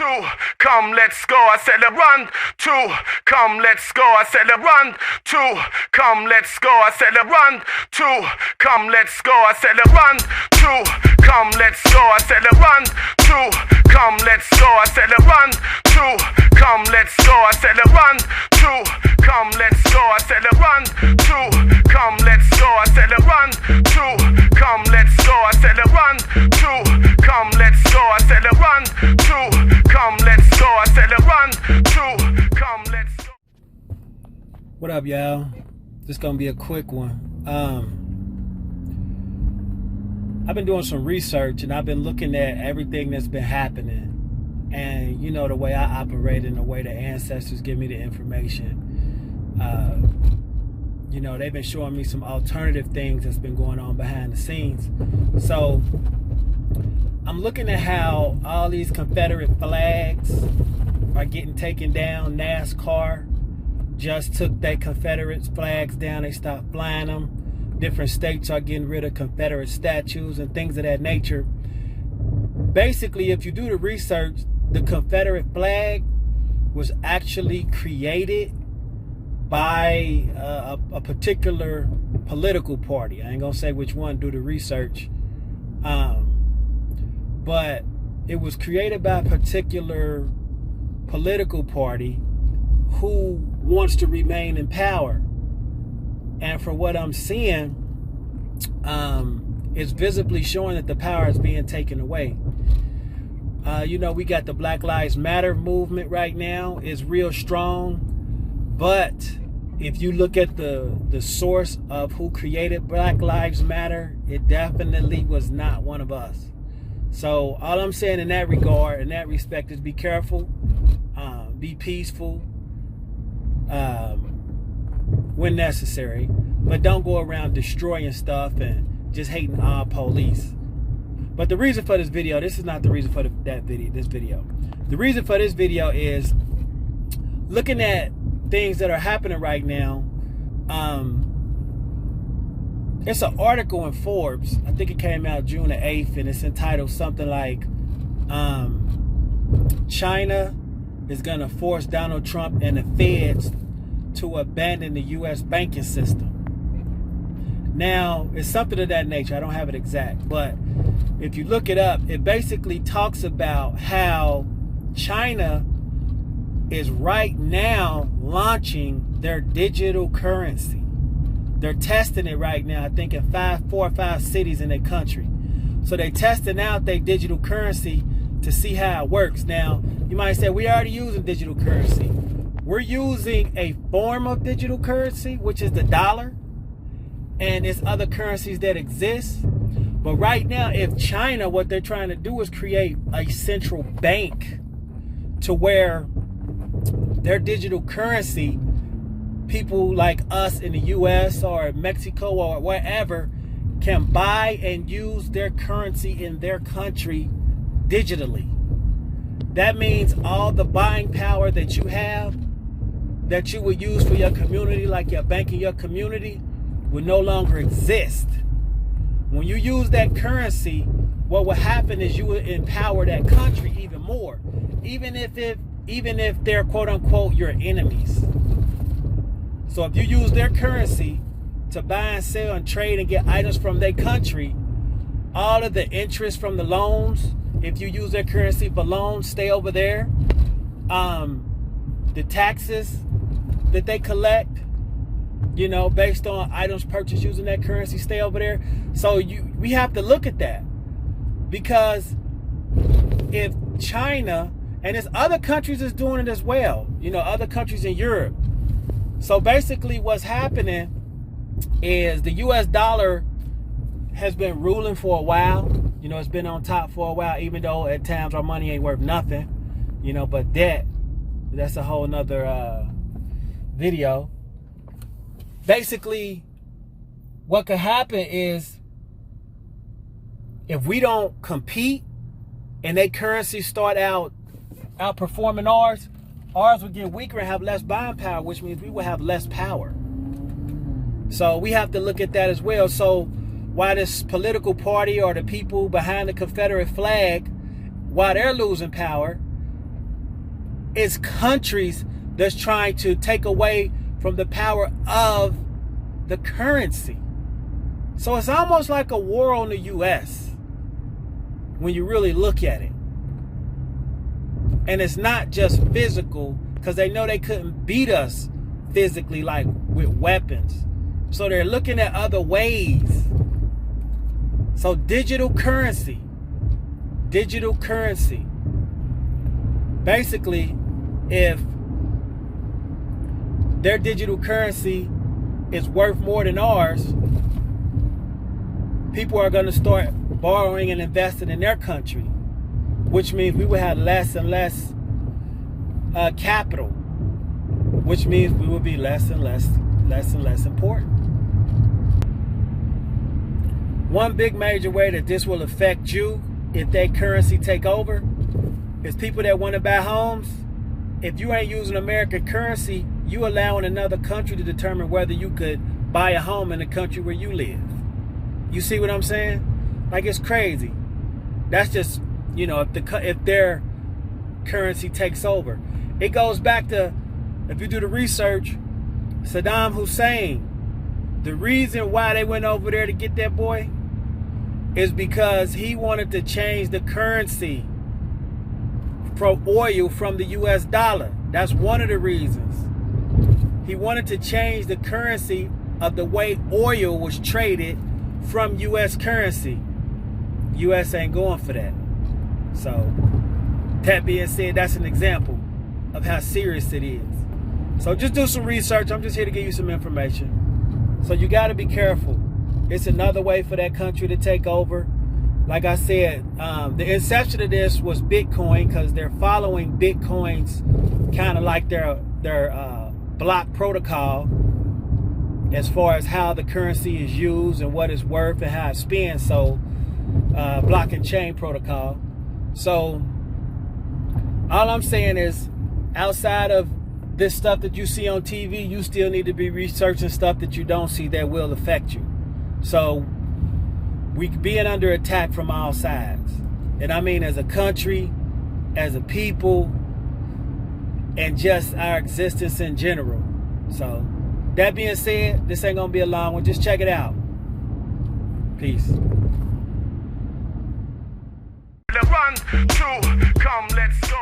two, come, let's go. I said, run, two, come, let's go. I said, run, two, come, let's go. I said, run, two, come, let's go. I said, run, two, come, let's go. I said, run, two, come, let's go. I said, run, two, come, let's go. I said, run, two, come, let's go. I said, run, two, come, let's go. I said, run, two, come, let's go. I said, run, two, come, let's go. I said, run, two, come, let's go. I said, run, two, come, let's go. What up, y'all? This gonna be a quick one. I've been doing some research and I've been looking at everything that's been happening, and you know the way I operate and the way the ancestors give me the information. You know, they've been showing me some alternative things that's been going on behind the scenes. So I'm looking at how all these Confederate flags are getting taken down. NASCAR just took their Confederate flags down. They stopped flying them. Different states are getting rid of Confederate statues and things of that nature. Basically, if you do the research, the Confederate flag was actually created by a particular political party. I ain't gonna say which one, do the research. But it was created by a particular political party who wants to remain in power. And from what I'm seeing, it's visibly showing that the power is being taken away. You know, we got the Black Lives Matter movement right now. It's real strong. But if you look at the source of who created Black Lives Matter, it definitely was not one of us. So all I'm saying in that regard, in that respect, is be careful, be peaceful when necessary, but don't go around destroying stuff and just hating all police. But the reason for this video, this is not the reason for this video. The reason for this video is looking at things that are happening right now. It's an article in Forbes. I think it came out June the 8th, and it's entitled something like China is going to force Donald Trump and the feds to abandon the U.S. banking system. Now, it's something of that nature. I don't have it exact, but if you look it up, it basically talks about how China is right now launching their digital currency. They're testing it right now, I think in 4 or 5 cities in their country. So they're testing out their digital currency to see how it works. Now, you might say, we already using digital currency. We're using a form of digital currency, which is the dollar, and there's other currencies that exist. But right now, if China, what they're trying to do is create a central bank to where their digital currency, people like us in the US or Mexico or wherever, can buy and use their currency in their country digitally. That means all the buying power that you have, that you would use for your community, like your bank in your community, will no longer exist. When you use that currency, what will happen is you will empower that country even more, even if they're quote unquote your enemies. So if you use their currency to buy and sell and trade and get items from their country, all of the interest from the loans, if you use their currency for loans, stay over there. The taxes that they collect, you know, based on items purchased using that currency, stay over there. So we have to look at that, because if China, and there's other countries that's doing it as well, you know, other countries in Europe. So basically what's happening is the US dollar has been ruling for a while. You know, it's been on top for a while, even though at times our money ain't worth nothing, you know, but that's a whole nother video. Basically, what could happen is if we don't compete and their currencies start outperforming ours will get weaker and have less buying power, which means we will have less power. So we have to look at that as well. So why this political party or the people behind the Confederate flag, while they're losing power, it's countries that's trying to take away from the power of the currency. So it's almost like a war on the US when you really look at it. And it's not just physical, because they know they couldn't beat us physically, like with weapons. So they're looking at other ways. So digital currency. Basically, if their digital currency is worth more than ours, people are going to start borrowing and investing in their country, which means we will have less and less capital, which means we will be less and less important. One big major way that this will affect you if that currency take over is people that want to buy homes. If you ain't using American currency, you allowing another country to determine whether you could buy a home in the country where you live. You see what I'm saying? Like, it's crazy. That's just, you know, if their currency takes over. It goes back to, if you do the research, Saddam Hussein, the reason why they went over there to get that boy is because he wanted to change the currency from oil from the US dollar. That's one of the reasons. He wanted to change the currency of the way oil was traded from US currency. US ain't going for that. So, that being said, that's an example of how serious it is. So just do some research. I'm just here to give you some information. So you got to be careful. It's another way for that country to take over. Like I said, the inception of this was Bitcoin, because they're following Bitcoin's kind of like their block protocol as far as how the currency is used and what it's worth and how it spends. So block and chain protocol. So all I'm saying is, outside of this stuff that you see on TV, you still need to be researching stuff that you don't see that will affect you. So we being under attack from all sides. And I mean as a country, as a people, and just our existence in general. So that being said, this ain't gonna be a long one. Just check it out. Peace. Run to, come, let's go.